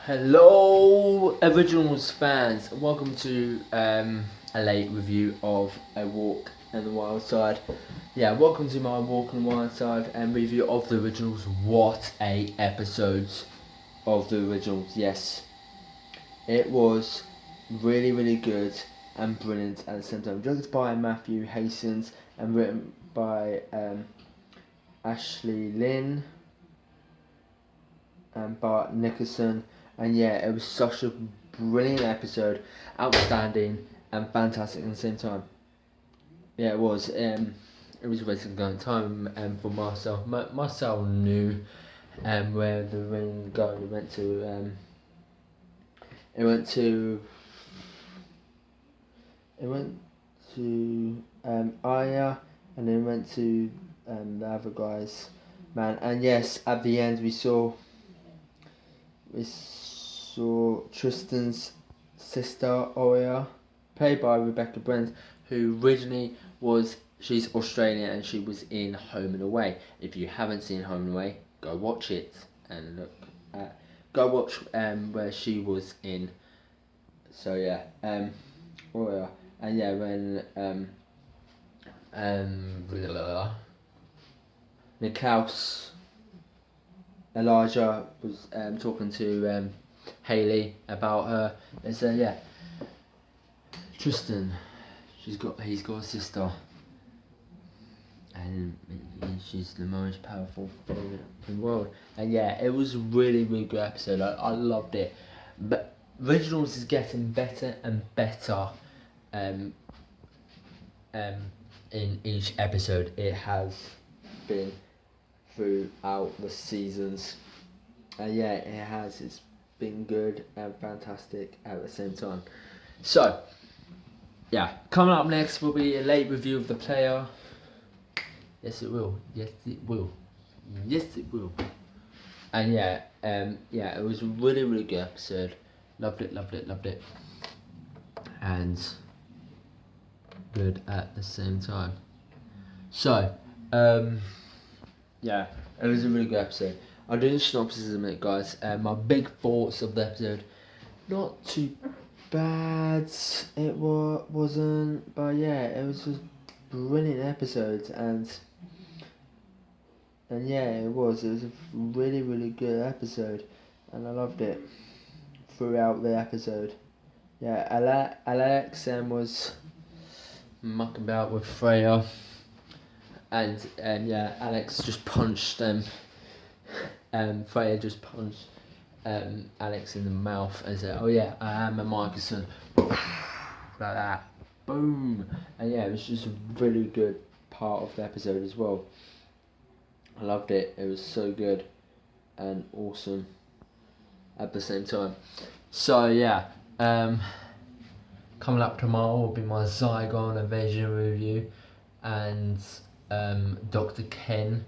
Hello, Originals fans. Welcome to a late review of A Walk in the Wild Side. Yeah, welcome to my Walk in the Wild Side and review of the Originals. What a episodes of the Originals. Yes, it was really good and brilliant at the same time. Directed by Matthew Hastings and written by Ashley Lynn and Bart Nicholson. And yeah, it was such a brilliant episode, outstanding and fantastic at the same time. Yeah, it was. It was wasting going time for Marcel. Marcel knew where the ring going. It went to. It went to. It went to Aya, and then went to the other guys, man. And yes, at the end we saw Tristan's sister Oya, played by Rebecca Brent, who originally she's Australian and she was in Home and Away. If you haven't seen Home and Away, go watch it and go watch where she was in. So yeah, Oya, and yeah, when Niklaus Elijah was talking to Hayley about her, and so yeah, Tristan, he's got a sister, and she's the most powerful thing in the world. And yeah, it was a really good episode. I loved it, but Originals is getting better and better, in each episode. It has been throughout the seasons. Yeah, it has. It's been good and fantastic at the same time. So, yeah, coming up next will be a late review of The Player. Yes, it will. Yes, it will. Yes, it will. And yeah, it was a really good episode. Loved it. And good at the same time. So, yeah, it was a really good episode. I'll do the synopsis in a minute, guys. My big thoughts of the episode. Not too bad. It wasn't, but yeah, it was a brilliant episode, and yeah, it was a really good episode, and I loved it throughout the episode. Yeah, Alex was mucking about with Freya, and yeah, Alex just punched Freya just punched Alex in the mouth and said, "Oh yeah, I am a Michelson," like that, boom. And yeah, it was just a really good part of the episode as well. I loved it. It was so good and awesome at the same time. So yeah, coming up tomorrow will be my Zygon Invasion review and Dr. Ken,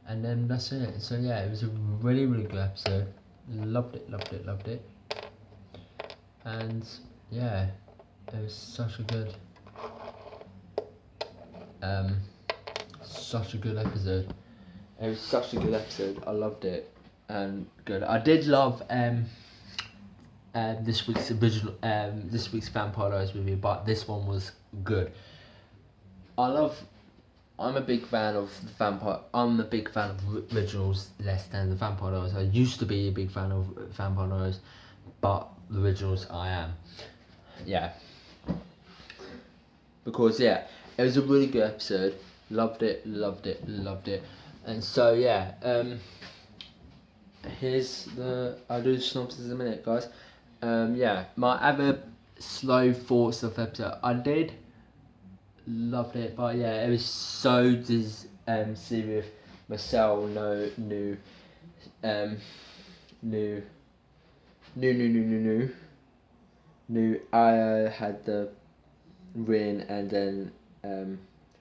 and then that's it. So yeah, it was a really good episode. Loved it. And yeah, it was such a good episode. It was such a good episode. I loved it and good. I did love this week's Vampire Diaries review, but this one was good. I'm a big fan of the Vampire. I'm a big fan of Originals less than the Vampire Diaries. I used to be a big fan of Vampire Diaries, but the Originals I am. Yeah. Because yeah, it was a really good episode. Loved it. And so yeah, I'll do the synopsis in a minute, guys. Yeah, my other slow thoughts of the episode. I did loved it, but yeah, it was so serious. Marcel knew I had the ring, and then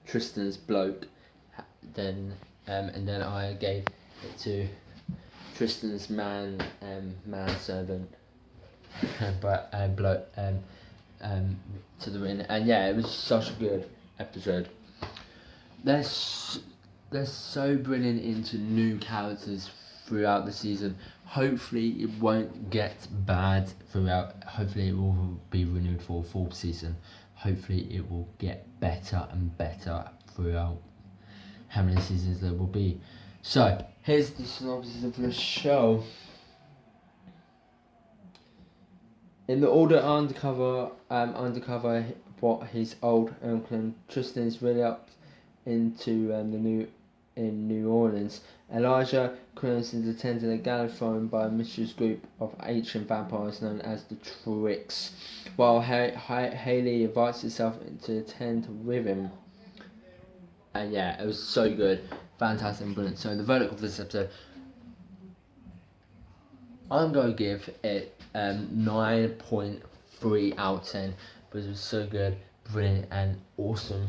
Tristan's bloke, then and then I gave it to Tristan's manservant, but bloke to the ring. And yeah, it was such a good episode. They're so brilliant into new characters throughout the season. Hopefully it won't get bad throughout. Hopefully it will be renewed for a full season. Hopefully it will get better and better throughout how many seasons there will be. So here's the synopsis of the show. In the order undercover what his old uncle Tristan is really up into in New Orleans. Elijah Clemens is attending a gala thrown by a mischievous group of ancient vampires known as the Tricks, while Haley invites herself to attend with him. And yeah, it was so good, fantastic and brilliant. So the verdict of this episode, I'm going to give it 9.3 out of 10, because it was so good, brilliant and awesome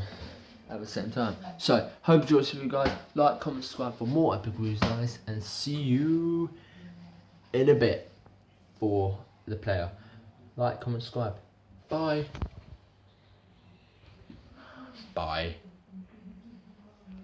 at the same time. So, hope you enjoyed you guys. Like, comment, subscribe for more epic reviews, guys, and see you in a bit for the player. Like, comment, subscribe. Bye. Bye.